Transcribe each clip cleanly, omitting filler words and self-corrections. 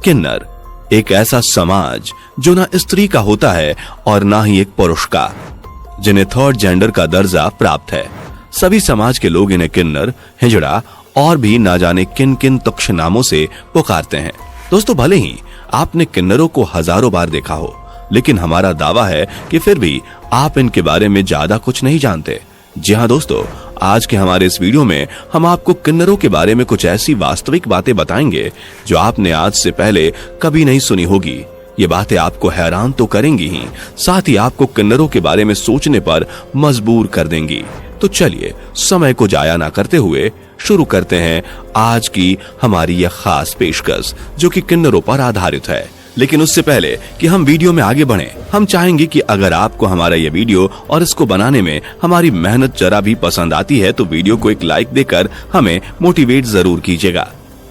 किन्नर एक ऐसा समाज जो ना स्त्री का होता है और ना ही एक पुरुष का, जिन्हें थर्ड जेंडर का दर्जा प्राप्त है। सभी समाज के लोग इन्हें किन्नर, हिजड़ा और भी ना जाने किन किन तुच्छ नामों से पुकारते हैं। दोस्तों, भले ही आपने किन्नरों को हजारों बार देखा हो, लेकिन हमारा दावा है कि फिर भी आप इनके बारे में ज्यादा कुछ नहीं जानते। जी हाँ दोस्तों, आज के हमारे इस वीडियो में हम आपको किन्नरों के बारे में कुछ ऐसी वास्तविक बातें बताएंगे जो आपने आज से पहले कभी नहीं सुनी होगी। ये बातें आपको हैरान तो करेंगी ही, साथ ही आपको किन्नरों के बारे में सोचने पर मजबूर कर देंगी। तो चलिए समय को जाया ना करते हुए शुरू करते हैं आज की हमारी यह खास पेशकश, जो कि किन्नरों पर आधारित है। लेकिन उससे पहले कि हम वीडियो में आगे बढ़ें, हम चाहेंगे कि अगर आपको हमारा यह वीडियो और इसको बनाने में हमारी मेहनत जरा भी पसंद आती है तो वीडियो को एक लाइक देकर हमें मोटिवेट जरूर कीजिएगा,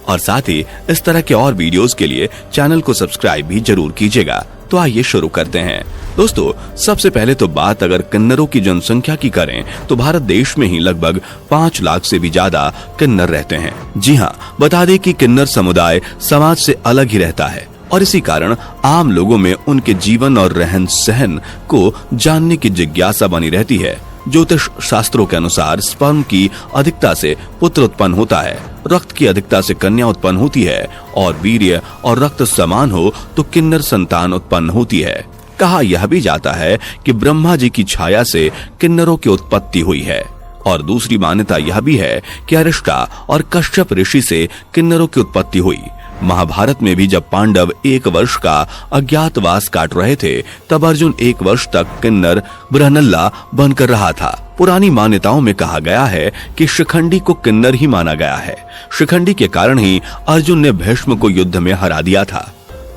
और साथ ही इस तरह के और वीडियोस के लिए चैनल को सब्सक्राइब भी जरूर कीजिएगा। तो आइए शुरू करते हैं। दोस्तों, सबसे पहले तो बात अगर किन्नरों की जनसंख्या की करें तो भारत देश में ही लगभग 5 लाख से भी ज्यादा किन्नर रहते हैं। जी हाँ, बता दें कि किन्नर समुदाय समाज से अलग ही रहता है और इसी कारण आम लोगों में उनके जीवन और रहन सहन को जानने की जिज्ञासा बनी रहती है। ज्योतिष शास्त्रों के अनुसार स्पर्म की अधिकता से पुत्र उत्पन्न होता है, रक्त की अधिकता से कन्या उत्पन्न होती है और वीर्य और रक्त समान हो तो किन्नर संतान उत्पन्न होती है। कहा यह भी जाता है कि ब्रह्मा जी की छाया से किन्नरों की उत्पत्ति हुई है, और दूसरी मान्यता यह भी है कि अरिष्टा और कश्यप ऋषि से किन्नरों की उत्पत्ति हुई। महाभारत में भी जब पांडव 1 वर्ष का अज्ञातवास काट रहे थे, तब अर्जुन 1 वर्ष तक किन्नर ब्रहनल्ला बनकर रहा था। पुरानी मान्यताओं में कहा गया है कि शिखंडी को किन्नर ही माना गया है। शिखंडी के कारण ही अर्जुन ने भीष्म को युद्ध में हरा दिया था।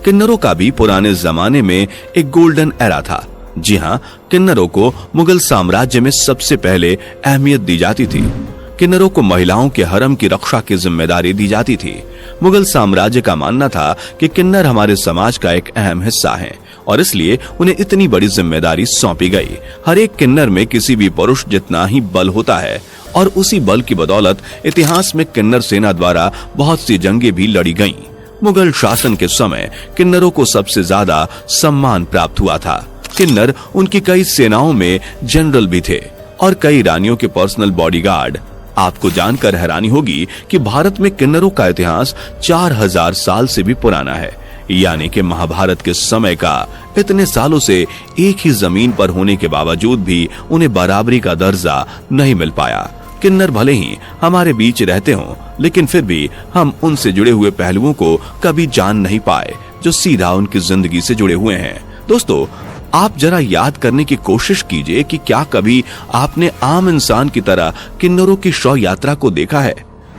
किन्नरों का भी पुराने जमाने में एक गोल्डन एरा था। जी हाँ, किन्नरों को मुगल साम्राज्य में सबसे पहले अहमियत दी जाती थी। किन्नरों को महिलाओं के हरम की रक्षा की जिम्मेदारी दी जाती थी। मुगल साम्राज्य का मानना था कि किन्नर हमारे समाज का एक अहम हिस्सा हैं और इसलिए उन्हें इतनी बड़ी जिम्मेदारी सौंपी गई। हर एक किन्नर में किसी भी पुरुष जितना ही बल होता है और उसी बल की बदौलत इतिहास में किन्नर सेना द्वारा बहुत सी जंगें भी लड़ी गईं। मुगल शासन के समय किन्नरों को सबसे ज्यादा सम्मान प्राप्त हुआ था। किन्नर उनकी कई सेनाओं में जनरल भी थे और कई रानियों के पर्सनल बॉडीगार्ड। आपको जानकर हैरानी होगी कि भारत में किन्नरों का इतिहास 4000 साल से भी पुराना है, यानी कि महाभारत के समय का। इतने सालों से एक ही जमीन पर होने के बावजूद भी उन्हें बराबरी का दर्जा नहीं मिल पाया। किन्नर भले ही हमारे बीच रहते हों, लेकिन फिर भी हम उनसे जुड़े हुए पहलुओं को कभी जान नहीं पाए जो सीधा उनकी जिंदगी से जुड़े हुए हैं। दोस्तों, आप जरा याद करने की कोशिश कीजिए कि क्या कभी आपने आम इंसान की तरह किन्नरों की शव यात्रा को देखा है?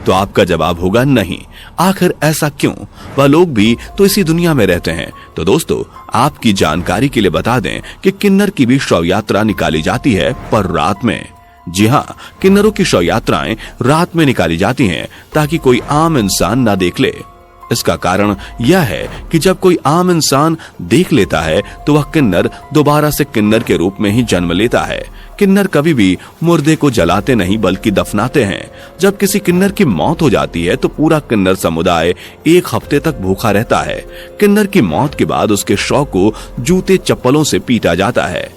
तो आपका जवाब होगा नहीं। आखिर ऐसा क्यों? वह लोग भी तो इसी दुनिया में रहते हैं। तो दोस्तों, आपकी जानकारी के लिए बता दें कि किन्नर की भी शव यात्रा निकाली जाती है, पर रात में। जी हाँ, किन्नरों की शव यात्राएं रात में निकाली जाती हैं ताकि कोई आम इंसान ना देख ले। इसका कारण यह है कि जब कोई आम इंसान देख लेता है तो वह किन्नर दोबारा से किन्नर के रूप में ही जन्म लेता है। किन्नर कभी भी मुर्दे को जलाते नहीं बल्कि दफनाते हैं। जब किसी किन्नर की मौत हो जाती है तो पूरा किन्नर समुदाय 1 हफ्ते तक भूखा रहता है। किन्नर की मौत के बाद उसके शव को जूते चप्पलों से पीटा जाता है।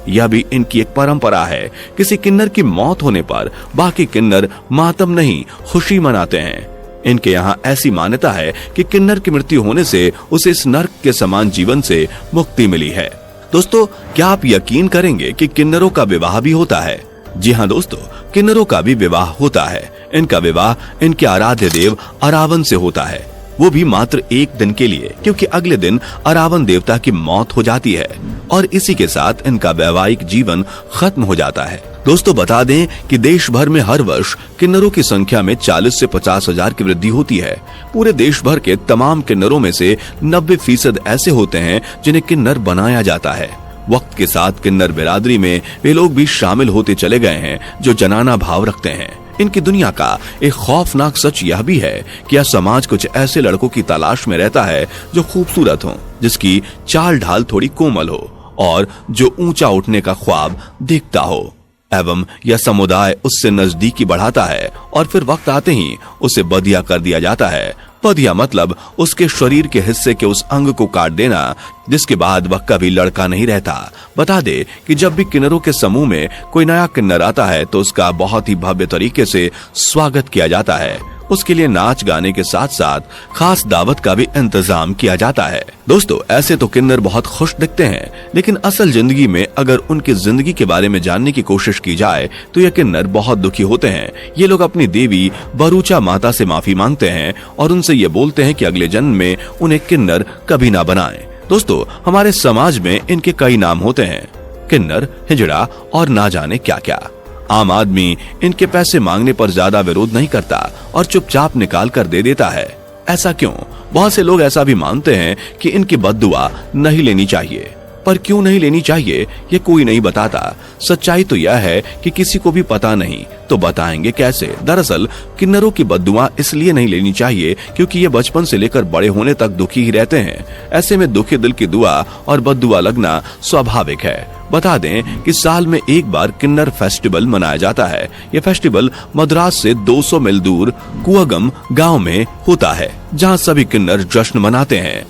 यह भी इनकी एक परंपरा है। किसी किन्नर की मौत होने पर बाकी किन्नर मातम नहीं, खुशी मनाते हैं। इनके यहाँ ऐसी मान्यता है कि किन्नर की मृत्यु होने से उसे इस नर्क के समान जीवन से मुक्ति मिली है। दोस्तों, क्या आप यकीन करेंगे कि किन्नरों का विवाह भी होता है? जी हाँ दोस्तों, किन्नरों का भी विवाह होता है। इनका विवाह इनके आराध्य देव अरावन से होता है, वो भी मात्र 1 दिन के लिए, क्योंकि अगले दिन अरावन देवता की मौत हो जाती है और इसी के साथ इनका वैवाहिक जीवन खत्म हो जाता है। दोस्तों, बता दें कि देश भर में हर वर्ष किन्नरों की संख्या में 40 से 50 हजार की वृद्धि होती है। पूरे देश भर के तमाम किन्नरों में से 90% ऐसे होते हैं जिन्हें किन्नर बनाया जाता है। वक्त के साथ किन्नर बिरादरी में वे लोग भी शामिल होते चले गए हैं जो जनाना भाव रखते हैं। इनकी दुनिया का एक खौफनाक सच यह भी है कि यह समाज कुछ ऐसे लड़कों की तलाश में रहता है जो खूबसूरत हों, जिसकी चाल ढाल थोड़ी कोमल हो और जो ऊंचा उठने का ख्वाब देखता हो, एवं यह समुदाय उससे नजदीकी बढ़ाता है और फिर वक्त आते ही उसे बदिया कर दिया जाता है। वधिया मतलब उसके शरीर के हिस्से के उस अंग को काट देना जिसके बाद वह कभी लड़का नहीं रहता। बता दे कि जब भी किन्नरों के समूह में कोई नया किन्नर आता है तो उसका बहुत ही भव्य तरीके से स्वागत किया जाता है। उसके लिए नाच गाने के साथ साथ खास दावत का भी इंतजाम किया जाता है। दोस्तों, ऐसे तो किन्नर बहुत खुश दिखते हैं, लेकिन असल जिंदगी में अगर उनकी जिंदगी के बारे में जानने की कोशिश की जाए तो ये किन्नर बहुत दुखी होते हैं। ये लोग अपनी देवी बरूचा माता से माफी मांगते हैं और उनसे ये बोलते हैं कि अगले जन्म में उन्हें किन्नर कभी ना बनाएं। दोस्तों, हमारे समाज में इनके कई नाम होते हैं, किन्नर, हिजड़ा और ना जाने क्या क्या। आम आदमी इनके पैसे मांगने पर ज्यादा विरोध नहीं करता और चुपचाप निकाल कर दे देता है। ऐसा क्यों? बहुत से लोग ऐसा भी मानते हैं कि इनकी बद्दुआ नहीं लेनी चाहिए, पर क्यों नहीं लेनी चाहिए ये कोई नहीं बताता। सच्चाई तो यह है कि किसी को भी पता नहीं, तो बताएंगे कैसे। दरअसल किन्नरों की बद्दुआ इसलिए नहीं लेनी चाहिए क्योंकि ये बचपन से लेकर बड़े होने तक दुखी ही रहते हैं। ऐसे में दुखी दिल की दुआ और बद्दुआ लगना स्वाभाविक है। बता दें कि साल में एक बार किन्नर फेस्टिवल मनाया जाता है। यह फेस्टिवल मद्रास से 200 मील दूर कुआगम गांव में होता है, जहां सभी किन्नर जश्न मनाते हैं।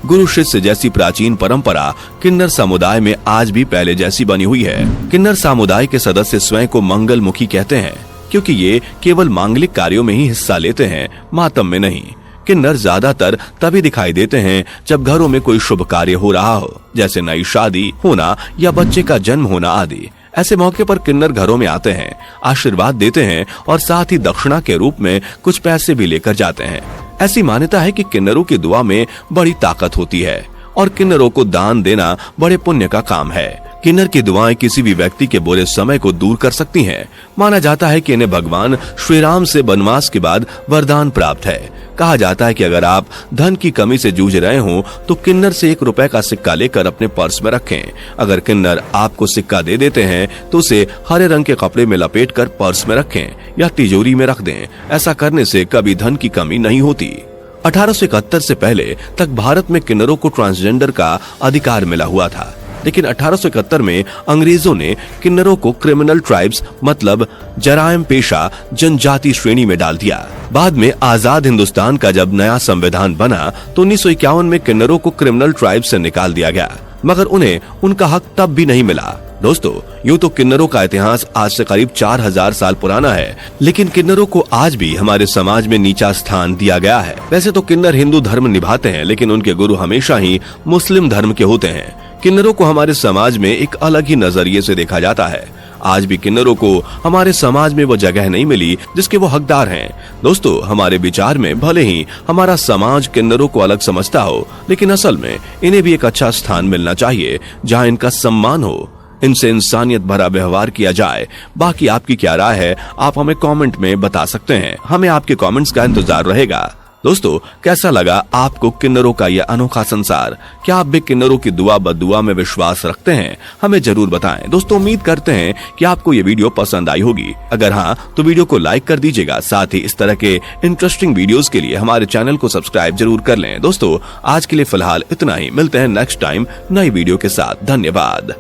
गुरु शिष्य जैसी प्राचीन परंपरा किन्नर समुदाय में आज भी पहले जैसी बनी हुई है। किन्नर समुदाय के सदस्य स्वयं को मंगलमुखी कहते हैं क्योंकि ये केवल मांगलिक कार्यों में ही हिस्सा लेते हैं, मातम में नहीं। किन्नर ज्यादातर तभी दिखाई देते हैं जब घरों में कोई शुभ कार्य हो रहा हो, जैसे नई शादी होना या बच्चे का जन्म होना आदि। ऐसे मौके पर किन्नर घरों में आते हैं, आशीर्वाद देते हैं और साथ ही दक्षिणा के रूप में कुछ पैसे भी लेकर जाते हैं। ऐसी मान्यता है कि किन्नरों की दुआ में बड़ी ताकत होती है और किन्नरों को दान देना बड़े पुण्य का काम है। किन्नर की दुआएं किसी भी व्यक्ति के बुरे समय को दूर कर सकती हैं। माना जाता है कि इन्हें भगवान श्री राम से वनवास के बाद वरदान प्राप्त है। कहा जाता है कि अगर आप धन की कमी से जूझ रहे हो तो किन्नर से 1 रुपए का सिक्का लेकर अपने पर्स में रखें। अगर किन्नर आपको सिक्का दे देते हैं तो उसे हरे रंग के कपड़े में लपेटकर पर्स में रखें या तिजोरी में रख दें। ऐसा करने से कभी धन की कमी नहीं होती। 1871 से पहले तक भारत में किन्नरों को ट्रांसजेंडर का अधिकार मिला हुआ था, लेकिन 1871 में अंग्रेजों ने किन्नरों को क्रिमिनल ट्राइब्स मतलब जराइम पेशा जनजाति श्रेणी में डाल दिया। बाद में आजाद हिंदुस्तान का जब नया संविधान बना तो 1951 में किन्नरों को क्रिमिनल ट्राइब से निकाल दिया गया, मगर उन्हें उनका हक तब भी नहीं मिला। दोस्तों, यूं तो किन्नरों का इतिहास आज से करीब 4000 साल पुराना है, लेकिन किन्नरों को आज भी हमारे समाज में नीचा स्थान दिया गया है। वैसे तो किन्नर हिंदू धर्म निभाते हैं, लेकिन उनके गुरु हमेशा ही मुस्लिम धर्म के होते हैं। किन्नरों को हमारे समाज में एक अलग ही नजरिए से देखा जाता है। आज भी किन्नरों को हमारे समाज में वो जगह नहीं मिली जिसके वो हकदार हैं। दोस्तों, हमारे विचार में भले ही हमारा समाज किन्नरों को अलग समझता हो, लेकिन असल में इन्हें भी एक अच्छा स्थान मिलना चाहिए जहां इनका सम्मान हो, इनसे इंसानियत भरा व्यवहार किया जाए। बाकी आपकी क्या राय है, आप हमें कमेंट में बता सकते हैं। हमें आपके कमेंट्स का इंतजार रहेगा। दोस्तों, कैसा लगा आपको किन्नरों का यह अनोखा संसार? क्या आप भी किन्नरों की दुआ बद्दुआ में विश्वास रखते हैं? हमें जरूर बताएं। दोस्तों, उम्मीद करते हैं कि आपको ये वीडियो पसंद आई होगी। अगर हाँ, तो वीडियो को लाइक कर दीजिएगा। साथ ही इस तरह के इंटरेस्टिंग वीडियोस के लिए हमारे चैनल को सब्सक्राइब जरूर कर लें। दोस्तों, आज के लिए फिलहाल इतना ही। मिलते हैं नेक्स्ट टाइम नई वीडियो के साथ। धन्यवाद।